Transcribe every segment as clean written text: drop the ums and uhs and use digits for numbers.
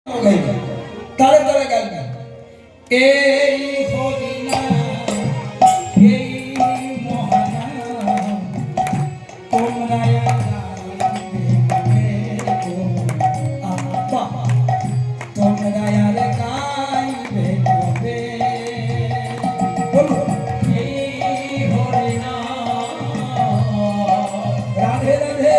তারে তারে গাইবেন এই হরিনা এই মহানাম তোমরা তোমরা আর গাইবে কবে বলো এই হরিনা রাধে রাধে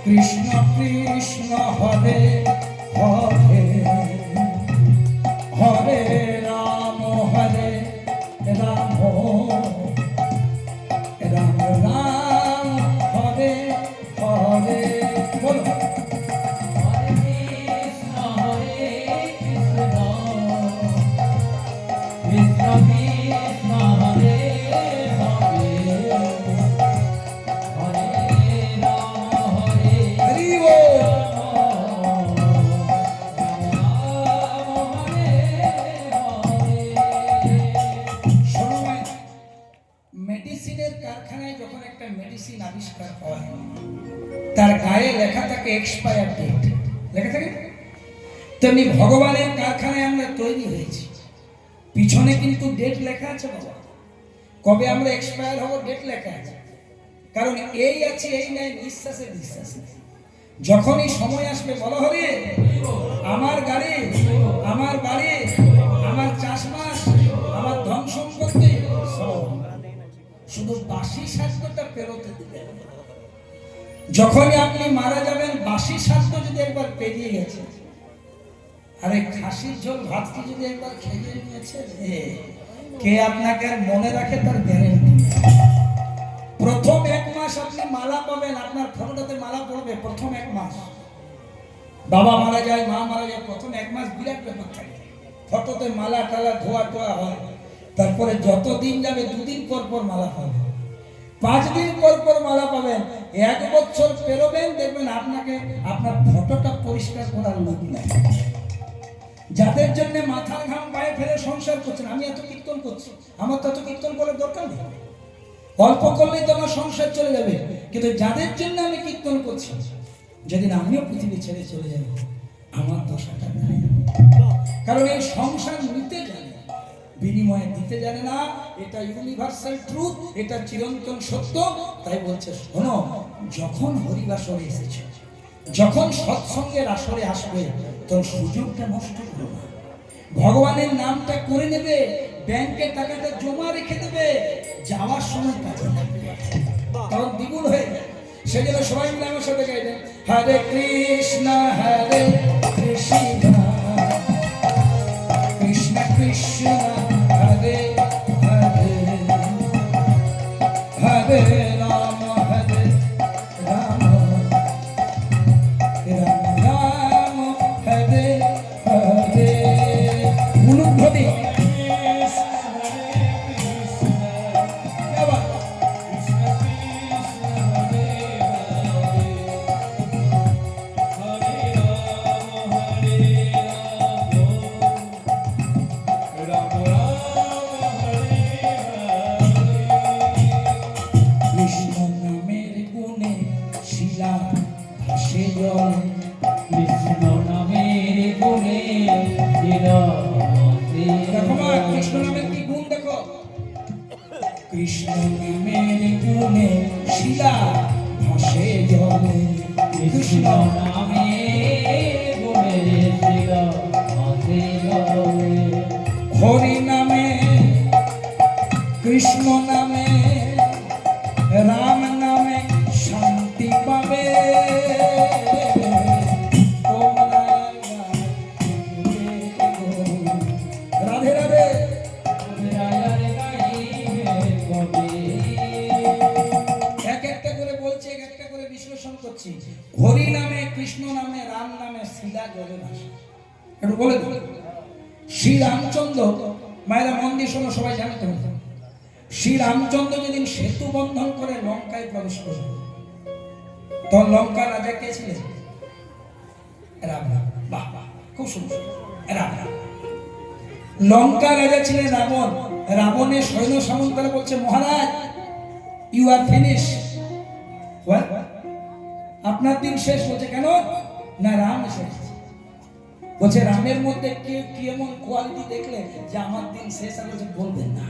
কৃষ্ণ কৃষ্ণ হরে হরে হরে রাম রাম রাম রাম হরে হরে বলো হরে কৃষ্ণ কৃষ্ণ কৃষ্ণ হরে তার গায়ে লেখা থাকে এক্সপায়ার ডেট লেখা থাকে তেমনি ভগবানের কারখানায় আমরা তৈরি হয়েছি পিছনে কিন্তু ডেট লেখা আছে বাবা কবে আমরা এক্সপায়ার হব ডেট লেখা আছে কারণ এই আছে এই নাই নিঃশ্বাসে বিশ্বাস যখনই সময় আসবে বলা হবে আমার গাড়ি আমার বাড়ি আমার চাষবাস আমার ধন সম্পত্তি শুধু বাসি স্বাস্থ্যটা পেরোতে দিবে যখনই আপনি মারা যাবেন বাসি স্বাস্থ্য যদি একবার পেরিয়ে গেছে আরে খাসির ঝোল ভাত কি যদি একবার খেয়ে নিয়েছে কে আপনাকে আর মনে রাখে তার গ্যারেন্টি প্রথম এক মাস আপনি মালা পাবেন আপনার ফটোটাতে মালা পড়বে প্রথম এক মাস বাবা মারা যায় মা মারা যায় প্রথম এক মাস বিরাট ব্যাপার থাকে ফটোতে মালা টালা ধোয়া টোয়া হয় তারপরে যত দিন যাবে দুদিন পর পর মালা পাবেন 5 দিন পর পর মালা পাবেন 1 বছর পেরোবেন দেখবেন আপনাকে আপনার ফটোটা পরিষ্কার করার লোক নাই যাদের জন্য মাথার ঘাম পায়ে ফেলে সংসার করছেন আমি এত কীর্তন করছি আমার তো এত কীর্তন করার দরকার নেই অল্প করলেই তো আমার সংসার চলে যাবে কিন্তু যাদের জন্য আমি কীর্তন করছি যেদিন আমিও পৃথিবী ছেড়ে চলে যাব আমার দশাটা নাই কারণ এই সংসার নিতে জানে বিনিময়ে দিতে জানে না এটা ইউনিভার্সাল ট্রুথ এটা চিরন্তন সত্য তাই বলছে শোনো যখন হরিবাসরে এসেছে যখন সৎসঙ্গের আসরে আসবে তোর সুযোগটা নষ্ট করো না ভগবানের নামটা করে নেবে ব্যাংকে টাকাটা জমা রেখে দেবে যাওয়ার সময় কাজে লাগবে কারণ দ্বিগুণ হয়ে যায় সেই জন্য সবাই মিলে আমার সাথে গাইবেন হরে কৃষ্ণ কৃষ্ণ কৃষ্ণ কৃষ্ণ হরে হরে হরে রাম রাম রাম হরে হরে মুলুধ্বনি কৃষ্ণ নামের গুণে শিলা ভাসে জলে কৃষ্ণ নামের গুণে শিলা ভাসে জলে হরি নামে কৃষ্ণ নামে রাম নামে শান্তি পাবে রাধে রাধে হরি নামে কৃষ্ণ নামে রাম নামে শিলা জলে ভাসে একটু বলে দেব শ্রী রামচন্দ্র মায়েরা মন দিয়ে শোনো সবাই জানে তো শ্রী রামচন্দ্র যেদিন সেতু বন্ধন করে লঙ্কায় প্রবেশ করলেন, তখন লঙ্কা রাজা কে ছিলেন? রাবণ। বাহ, খুব সুন্দর। রাবণ লঙ্কা রাজা ছিলেন রাবণ। রাবণের সৈন্য সামন্তরা বলছে, মহারাজ ইউ আর ফিনিশ, আপনার দিন শেষ। বলছে কেন? না, রাম শেষ। বলছে রামের মধ্যে কি এমন কোয়ালিটি দেখলে যে আমার দিন শেষ? আর বলছে বলবেন না,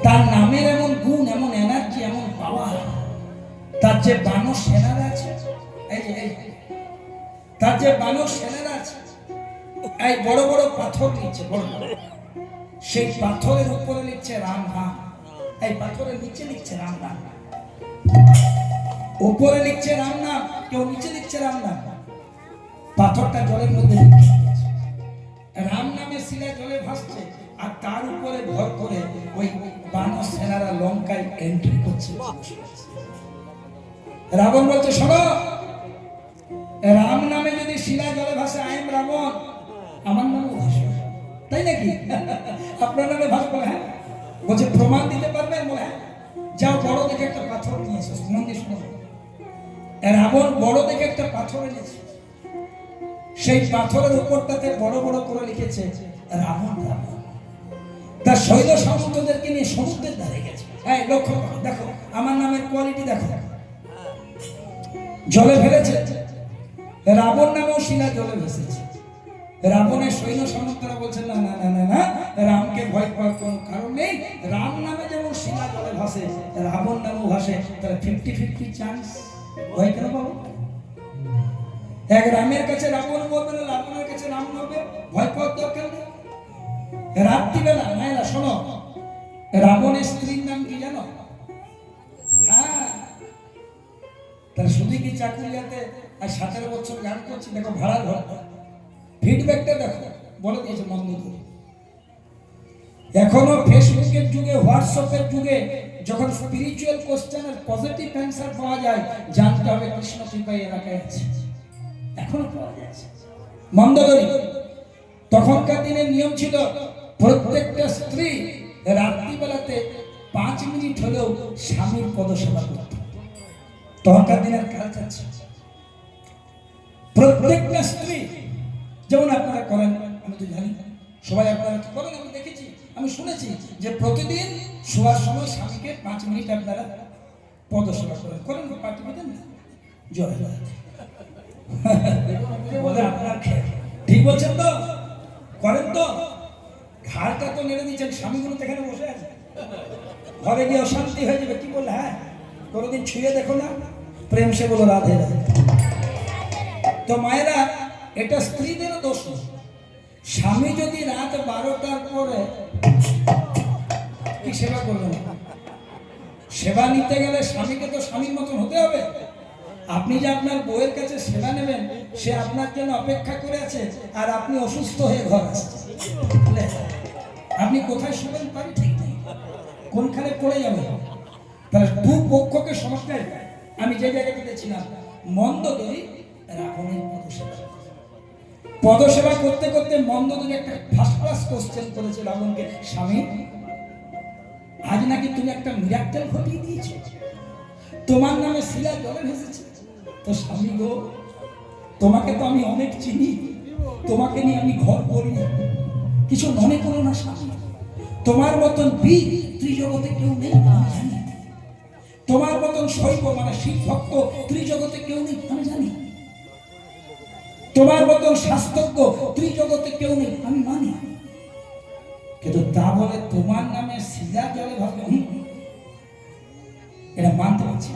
তার নামের এমন গুণ, এমন এনার্জি, এমন পাওয়ার। তার যে বানর সেনারা আছে, তার যে বানর সেনারা আছে, এই বড় বড় পাথর নিচ্ছে, বড় বড়, সেই পাথরের উপরে লিখছে রাম নাম, এই পাথরের নিচে লিখছে রাম নাম, উপরে লিখছে রাম নাম, কেউ নিচে লিখছে রাম নাম। পাথরটা জলের মধ্যে রাম নামের শিলা জলে ভাসছে, আর তার উপরে ভর করে ওই বানর সেনারা লঙ্কায় এন্ট্রি করছে। রাবণ বলছে, শোনো, রাম নামে যদি শিলা জলে ভাসে, আই এম রাবণ, আমার নামও ভাসবে, তাই নাকি? আপনার নামে ভাসবে? হ্যাঁ। বলছে প্রমাণ দিতে পারবেন? বলে হ্যাঁ। যাও, বড় দেখে একটা পাথর নিয়ে এসো। মন দিয়ে শুনো, রাবণ বড় দেখে একটা পাথর এনেছে। সেই পাথরের উপরটাতে বড় বড় করে লিখেছে রাবণ রাবণ। তার সৈন্য সামন্তদেরকে নিয়ে সমুদ্রের ধারে গেছে। হ্যাঁ, লক্ষ্য করো, দেখো আমার নামের কোয়ালিটি দেখো। জলে ফেলেছে, রাবণ নামেও শিলা জলে ভেসেছে। রাবণের সৈন্য সামন্তরা বলছেন, না না না না না, রামকে ভয় পাওয়ার কোনো কারণ নেই। রাম নামে যেমন শিলা জলে ভাসে, রাবণ নামেও ভাসে, তাহলে 50-50 চান্স। ভয় কেন পাবো? এক রামের কাছে রাবণ বলবে না, রাবণের কাছে রাম বলবে, ভয় পাওয়ার দরকার নেই। রাত্রিবেলা মায়েরা শোনো, রাবণের স্ত্রীর নাম কি জানো? হ্যাঁ, তার শুধু কি চাকুরিয়াতে আর 17 বছর গান করছি, দেখো ভাড়ার ঘর, ফিডব্যাকটা দেখো, বলে দিয়েছে মন্দ করে। এখনো ফেসবুকের যুগে, হোয়াটসঅ্যাপের যুগে যখন স্পিরিচুয়াল কোশ্চেনের পজিটিভ অ্যান্সার পাওয়া যায়, জানতে হবে কৃষ্ণ কৃপায় এলাকায় আছে, এখনো পাওয়া যাচ্ছে। মন্দোদরী তখনকার দিনের নিয়ম ছিল, প্রত্যেকটা স্ত্রী রাত্রিবেলাতে 5 মিনিট হলেও স্বামীর পদসেবা করত। তখনকার দিনের কালচার ছিল প্রত্যেকটা স্ত্রী, যেমন আপনারা করেন, আমি তো জানি সবাই আপনারা করেন, আমি দেখেছি, আমি শুনেছি যে প্রতিদিন শোয়ার সময় স্বামীকে 5 মিনিট আপনারা পদসেবা করেন। করেন? পার্টি পেতেন না? জয় বলে আপনার ঠিক বলছেন তো? করেন তো? ঘাড়টা তো নেড়ে দিচ্ছেন, স্বামীগুলো তো এখানে বসে আছে, ঘরে গিয়ে অশান্তি হয়ে যাবে। কি বললে? হ্যাঁ, কোনোদিন ছুঁয়ে দেখো না, প্রেম সে বলো রাধে রাধে। তো মায়েরা, এটা স্ত্রীদেরও দোষ না। স্বামী যদি রাত 12টার পরে কি সেবা করবে না? সেবা নিতে গেলে স্বামীকে তো স্বামীর মতন হতে হবে। আপনি যে আপনার বউয়ের কাছে সেবা নেবেন, সে আপনার জন্য অপেক্ষা করে আছে, আর আপনি অসুস্থ হয়ে ঘর আসছেন, আপনি কোথায় শুবেন তার ঠিক নেই, কোনখানে পড়ে যাবে। তাহলে দু পক্ষকে সমস্যা। আমি যে জায়গাটাতে ছিলাম, মন্দোদরী রাবণের পদসেবা করতে করতে মন্দোদরী একটা ফার্স্ট ক্লাস কোশ্চেন করেছে রাবণকে, স্বামী আজ নাকি তুমি একটা মিরাক্কেল ঘটিয়ে দিয়েছো, তোমার নামে শিলা জলে ভেসেছে। তো স্বামী গো, তোমাকে তো আমি অনেক চিনি, তোমাকে নিয়ে আমি ঘর করি, কিছু মনে করো না স্বামী। তোমার মতন বীর ত্রিজগতে কেউ নেই, আমি জানি। তোমার মতন শৈব মানে শিব ভক্ত ত্রিজগতে কেউ নেই, আমি জানি। তোমার মতন শাস্ত্রজ্ঞ ত্রিজগতে কেউ নেই, আমি মানি। কিন্তু তা বলে তোমার নামে শিলা জলে ভাবে, এটা মানতে পারছি।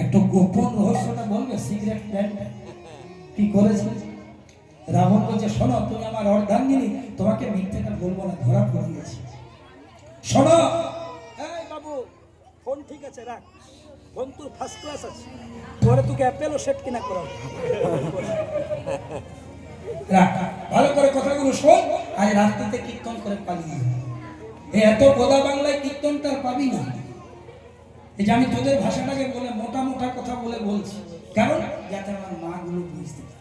একটু গোপন রহস্যটা বলবে, সিগারেট প্ল্যান্ট কি করেছে? রাবণ বলছে, শোনো, তুমি আমার অর্ধাঙ্গিনী, তোমাকে মিথ্যেটা বলবো না, ধরা পড়ে গেছে। শোনো, এই বাবু, ফোন ঠিক আছে রাখ, ফোন তোর ফার্স্ট ক্লাস আছে, পরে তোকে অ্যাপেলও সেট কিনা করা রাখ, ভালো করে কথাগুলো শোন। আর রাত্রিতে কীর্তন করে পালিয়ে এত গোদা বাংলায় কীর্তনটা পাবি না। এই যে আমি তোদের ভাষাটাকে বলে মোটা মোটা কথা বলে বলছি, কারণ যাতে আমার মা গুলো বুঝতে পারে।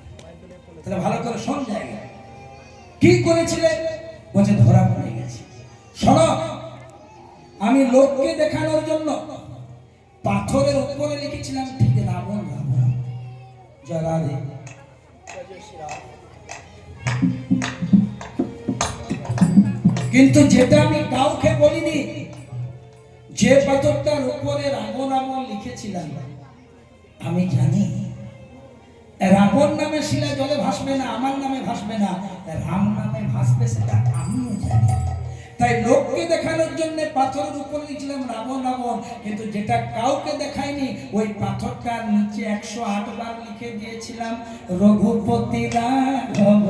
তাহলে ভালো করে শোন, জায়গা কি করেছিলে? বলছে ধরা পড়ে গেছে। শোনো, আমি লোককে দেখানোর জন্য পাথরের উপরে লিখেছিলাম ঠিক রাবণ রাবণ। জয় রাধে। কিন্তু যেটা আমি কাউকে বলিনি, যে পাথরটার উপরে রাবণ রাবণ লিখেছিলাম, আমি জানি রাবণ নামে শিলা জলে ভাসবে না, আমার নামে ভাসবে না, রাম নামে ভাসবে, সেটা আমিও জানি। তাই লোককে দেখানোর জন্য পাথরের উপরে লিখলাম রাবণ রাবণ, কিন্তু যেটা কাউকে দেখায়নি ওই পাথরটার নিচে 108 বার লিখে দিয়েছিলাম রঘুপতি রাঘব।